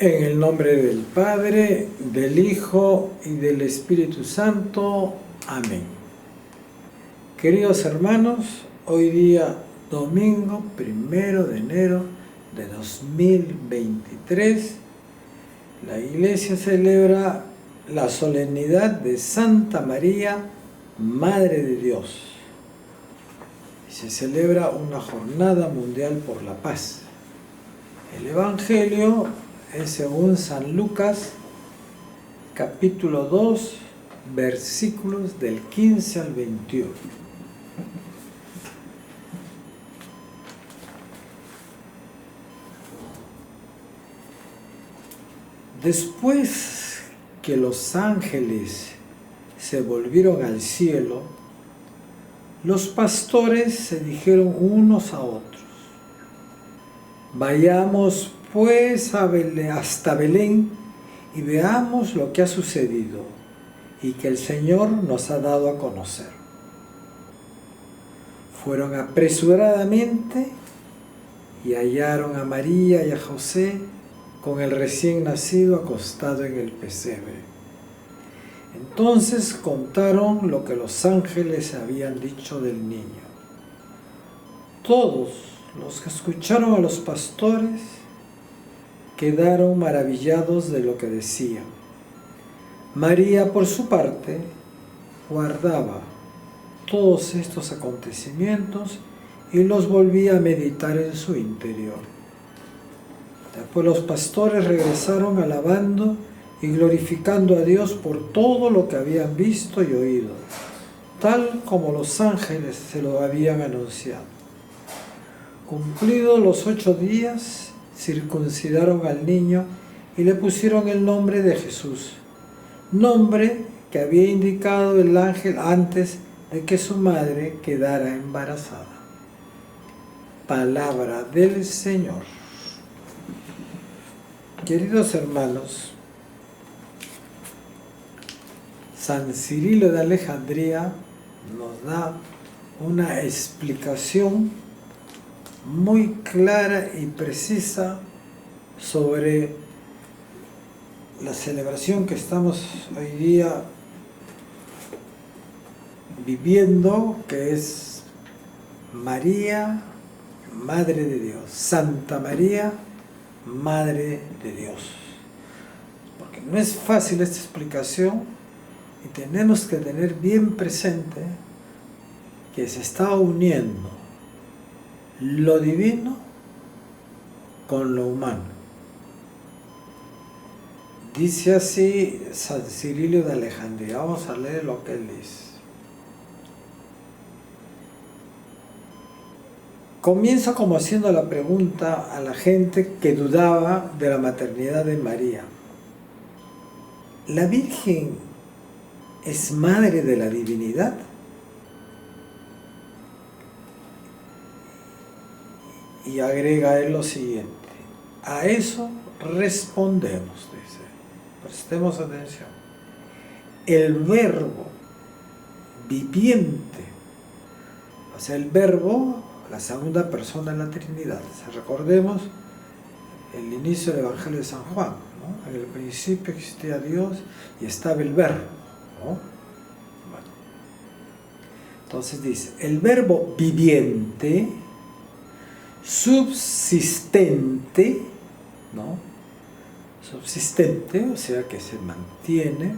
En el nombre del Padre, del Hijo y del Espíritu Santo. Amén. Queridos hermanos, hoy día domingo 1 de enero de 2023, la Iglesia celebra la solemnidad de Santa María, Madre de Dios. Y se celebra una jornada mundial por la paz. El Evangelio es según San Lucas, capítulo 2, versículos del 15 al 21. Después que los ángeles se volvieron al cielo, los pastores se dijeron unos a otros: vayamos pues hasta Belén y veamos lo que ha sucedido y que el Señor nos ha dado a conocer. Fueron apresuradamente y hallaron a María y a José con el recién nacido acostado en el pesebre. Entonces contaron lo que los ángeles habían dicho del niño. Todos los que escucharon a los pastores quedaron maravillados de lo que decían. María, por su parte, guardaba todos estos acontecimientos y los volvía a meditar en su interior. Después los pastores regresaron alabando y glorificando a Dios por todo lo que habían visto y oído, tal como los ángeles se lo habían anunciado. Cumplidos los 8 días, circuncidaron al niño y le pusieron el nombre de Jesús, nombre que había indicado el ángel antes de que su madre quedara embarazada. Palabra del Señor. Queridos hermanos, San Cirilo de Alejandría nos da una explicación muy clara y precisa sobre la celebración que estamos hoy día viviendo, que es María, Madre de Dios, Santa María, Madre de Dios. Porque no es fácil esta explicación y tenemos que tener bien presente que se está uniendo lo divino con lo humano. Dice así San Cirilo de Alejandría. Vamos a leer lo que él dice. Comienza como haciendo la pregunta a la gente que dudaba de la maternidad de María. ¿La Virgen es madre de la divinidad? Y agrega él lo siguiente: a eso respondemos, dice. Prestemos atención. El verbo viviente, o sea, el verbo, la segunda persona de la Trinidad. Recordemos el inicio del Evangelio de San Juan, ¿no? En el principio existía Dios y estaba el verbo, ¿no? Bueno. Entonces dice, el verbo viviente, subsistente, ¿no? Subsistente, o sea que se mantiene,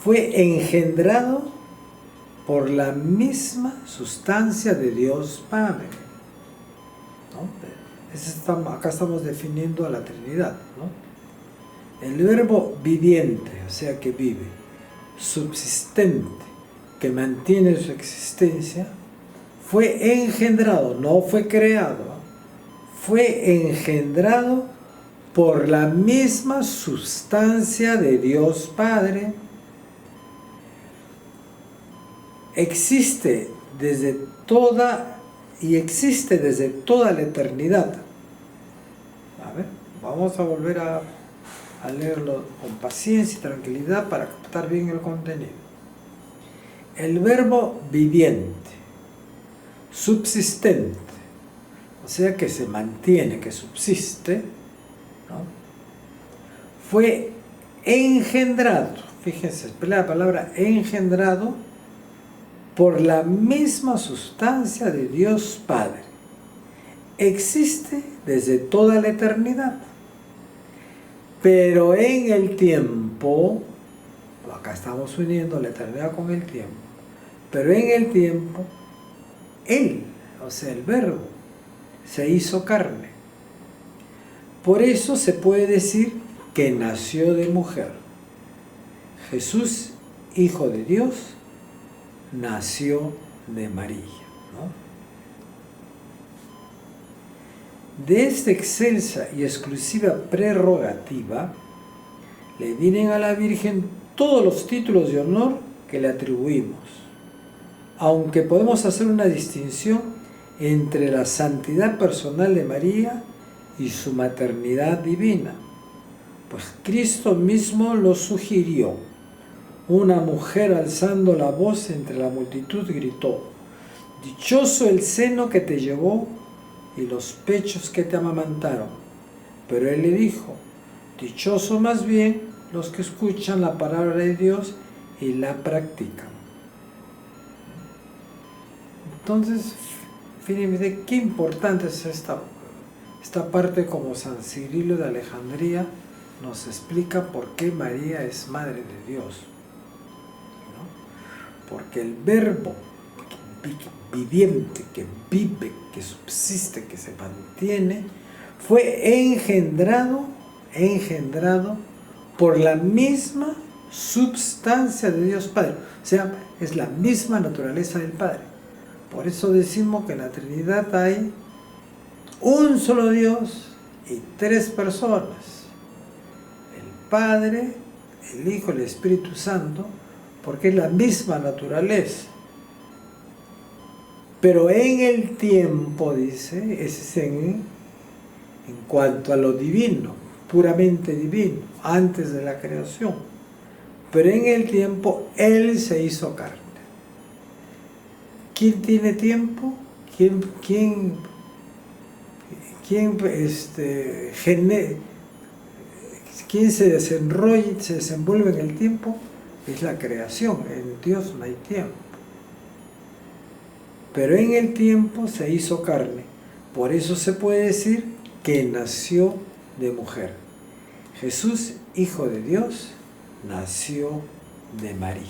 fue engendrado por la misma sustancia de Dios Padre, ¿no? Acá estamos definiendo a la Trinidad, ¿no? El verbo viviente, o sea que vive, subsistente, que mantiene su existencia, fue engendrado, no fue creado, fue engendrado por la misma sustancia de Dios Padre. Existe desde toda la eternidad. A ver, vamos a volver a leerlo con paciencia y tranquilidad para captar bien el contenido. El verbo viviente, subsistente, o sea que se mantiene, que subsiste, ¿no? fue engendrado, fíjense, la palabra engendrado por la misma sustancia de Dios Padre. Existe desde toda la eternidad, pero en el tiempo, acá estamos uniendo la eternidad con el tiempo, pero en el tiempo, Él, o sea, el Verbo, se hizo carne. Por eso se puede decir que nació de mujer. Jesús, Hijo de Dios, nació de María, ¿no? De esta excelsa y exclusiva prerrogativa le vienen a la Virgen todos los títulos de honor que le atribuimos, aunque podemos hacer una distinción entre la santidad personal de María y su maternidad divina, pues Cristo mismo lo sugirió. Una mujer alzando la voz entre la multitud gritó: «Dichoso el seno que te llevó y los pechos que te amamantaron». Pero él le dijo: «Dichoso más bien los que escuchan la palabra de Dios y la practican». Entonces, fíjense qué importante es esta parte, como San Cirilo de Alejandría nos explica por qué María es Madre de Dios, ¿no? Porque el Verbo viviente, que vive, que subsiste, que se mantiene, fue engendrado por la misma substancia de Dios Padre, o sea, es la misma naturaleza del Padre. Por eso decimos que en la Trinidad hay un solo Dios y tres personas: el Padre, el Hijo, el Espíritu Santo, porque es la misma naturaleza. Pero en el tiempo, dice, es en cuanto a lo divino, puramente divino, antes de la creación. Pero en el tiempo Él se hizo carne. ¿Quién tiene tiempo? ¿Quién se desenrolla, se desenvuelve en el tiempo? Es la creación. En Dios no hay tiempo. Pero en el tiempo se hizo carne. Por eso se puede decir que nació de mujer. Jesús, Hijo de Dios, nació de María.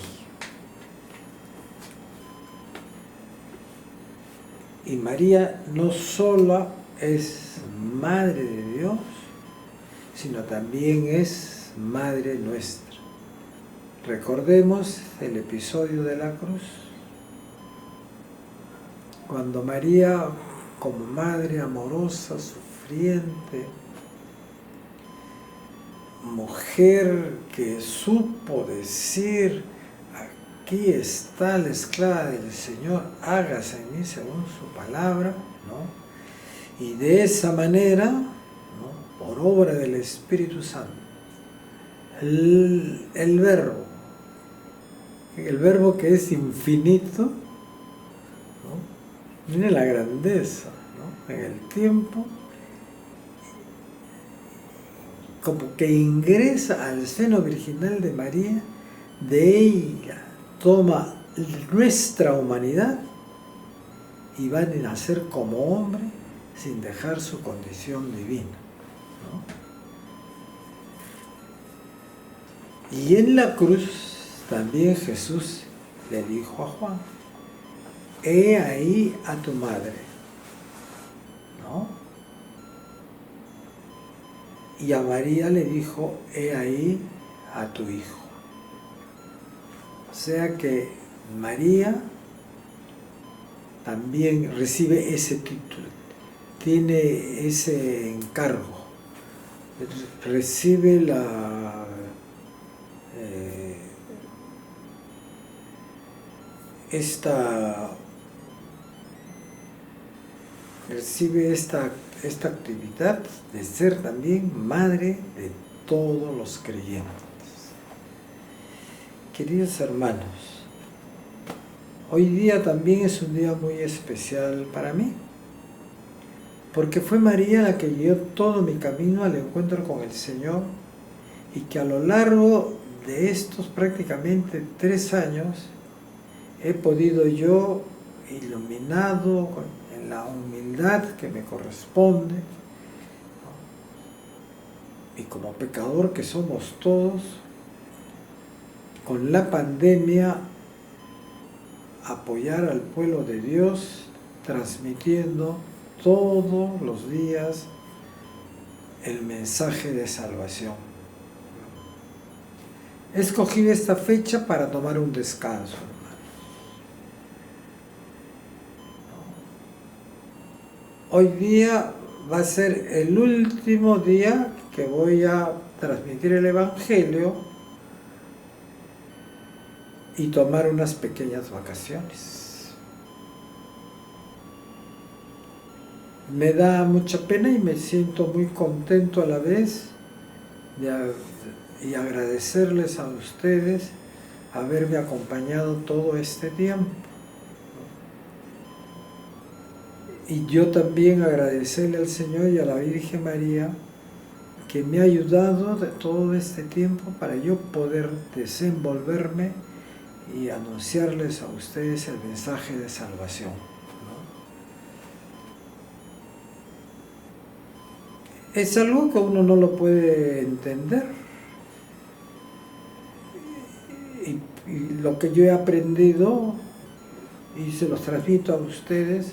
Y María no solo es Madre de Dios, sino también es Madre nuestra. Recordemos el episodio de la cruz, cuando María, como madre amorosa, sufriente, mujer que supo decir: «Aquí está la esclava del Señor, hágase en mí según su palabra», ¿no? Y de esa manera, ¿no?, por obra del Espíritu Santo, el Verbo que es infinito, miren la grandeza, ¿no?, en el tiempo, como que ingresa al seno virginal de María, de ella toma nuestra humanidad y va a nacer como hombre sin dejar su condición divina, ¿no? Y en la cruz también Jesús le dijo a Juan: «He ahí a tu madre», ¿no? Y a María le dijo: «He ahí a tu hijo». O sea que María también recibe ese título, tiene ese encargo, recibe esta actividad de ser también madre de todos los creyentes. Queridos hermanos, hoy día también es un día muy especial para mí, porque fue María la que guió todo mi camino al encuentro con el Señor y que a lo largo de estos prácticamente 3 años he podido yo, iluminado en la humildad que me corresponde, y como pecador que somos todos, con la pandemia apoyar al pueblo de Dios, transmitiendo todos los días el mensaje de salvación. He escogido esta fecha para tomar un descanso, hermanos. Hoy día va a ser el último día que voy a transmitir el Evangelio y tomar unas pequeñas vacaciones. Me da mucha pena y me siento muy contento a la vez y agradecerles a ustedes haberme acompañado todo este tiempo. Y yo también agradecerle al Señor y a la Virgen María que me ha ayudado de todo este tiempo para yo poder desenvolverme y anunciarles a ustedes el mensaje de salvación, ¿no? Es algo que uno no lo puede entender. Y lo que yo he aprendido y se los transmito a ustedes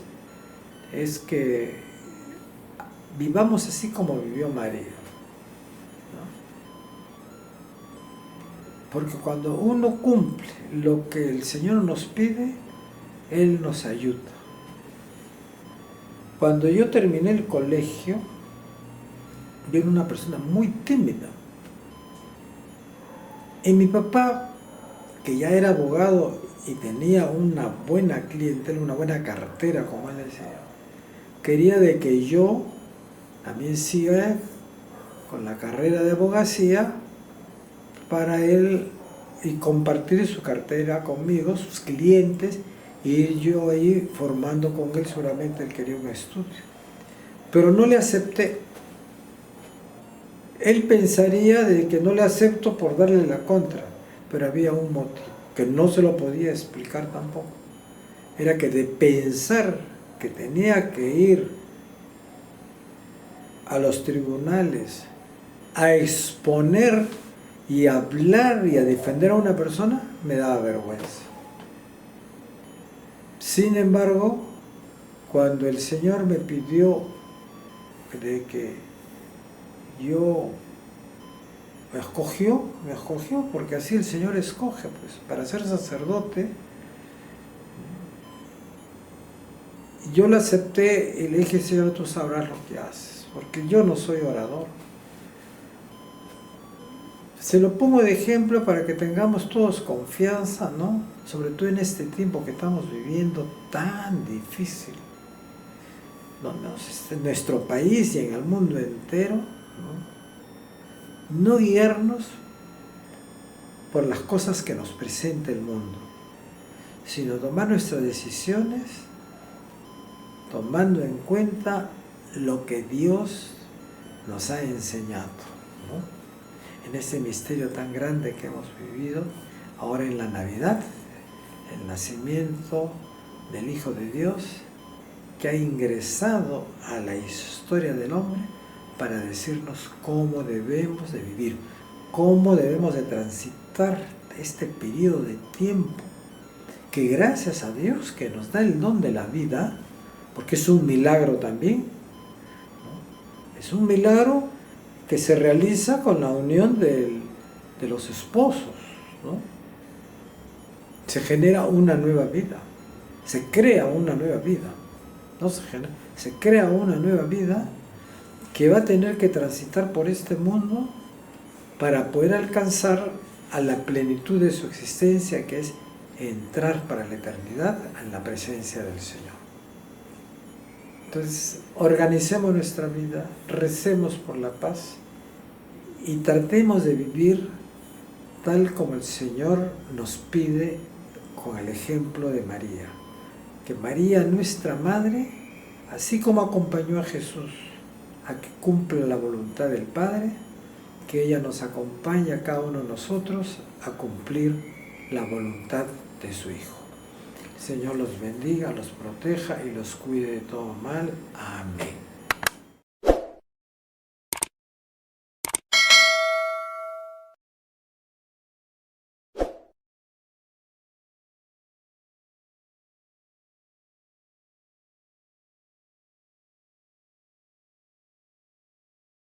es que vivamos así como vivió María, ¿no? Porque cuando uno cumple lo que el Señor nos pide, Él nos ayuda. Cuando yo terminé el colegio, yo era una persona muy tímida. Y mi papá, que ya era abogado y tenía una buena clientela, una buena cartera, como él decía, quería de que yo también siga con la carrera de abogacía para él y compartir su cartera conmigo, sus clientes, y ir yo ahí formando con él. Seguramente él quería un estudio. Pero no le acepté. Él pensaría de que no le acepto por darle la contra, pero había un motivo que no se lo podía explicar tampoco. Era que de pensar que tenía que ir a los tribunales a exponer y a hablar y a defender a una persona, me daba vergüenza. Sin embargo, cuando el Señor me pidió de que yo me escogió, porque así el Señor escoge, pues, para ser sacerdote. Yo lo acepté y le dije: Señor, tú sabrás lo que haces, porque yo no soy orador. Se lo pongo de ejemplo para que tengamos todos confianza, ¿no? Sobre todo en este tiempo que estamos viviendo tan difícil, ¿no? En nuestro país y en el mundo entero, ¿no? No guiarnos por las cosas que nos presenta el mundo, sino tomar nuestras decisiones tomando en cuenta lo que Dios nos ha enseñado, ¿no? En este misterio tan grande que hemos vivido ahora en la Navidad, el nacimiento del Hijo de Dios, que ha ingresado a la historia del hombre para decirnos cómo debemos de vivir, cómo debemos de transitar este periodo de tiempo, que gracias a Dios que nos da el don de la vida, porque es un milagro también, ¿no? Es un milagro que se realiza con la unión de los esposos, ¿no? Se genera una nueva vida, se crea una nueva vida, no se genera, se crea una nueva vida que va a tener que transitar por este mundo para poder alcanzar a la plenitud de su existencia, que es entrar para la eternidad en la presencia del Señor. Entonces, organicemos nuestra vida, recemos por la paz y tratemos de vivir tal como el Señor nos pide con el ejemplo de María. Que María, nuestra Madre, así como acompañó a Jesús a que cumpla la voluntad del Padre, que ella nos acompañe a cada uno de nosotros a cumplir la voluntad de su Hijo. El Señor los bendiga, los proteja y los cuide de todo mal. Amén.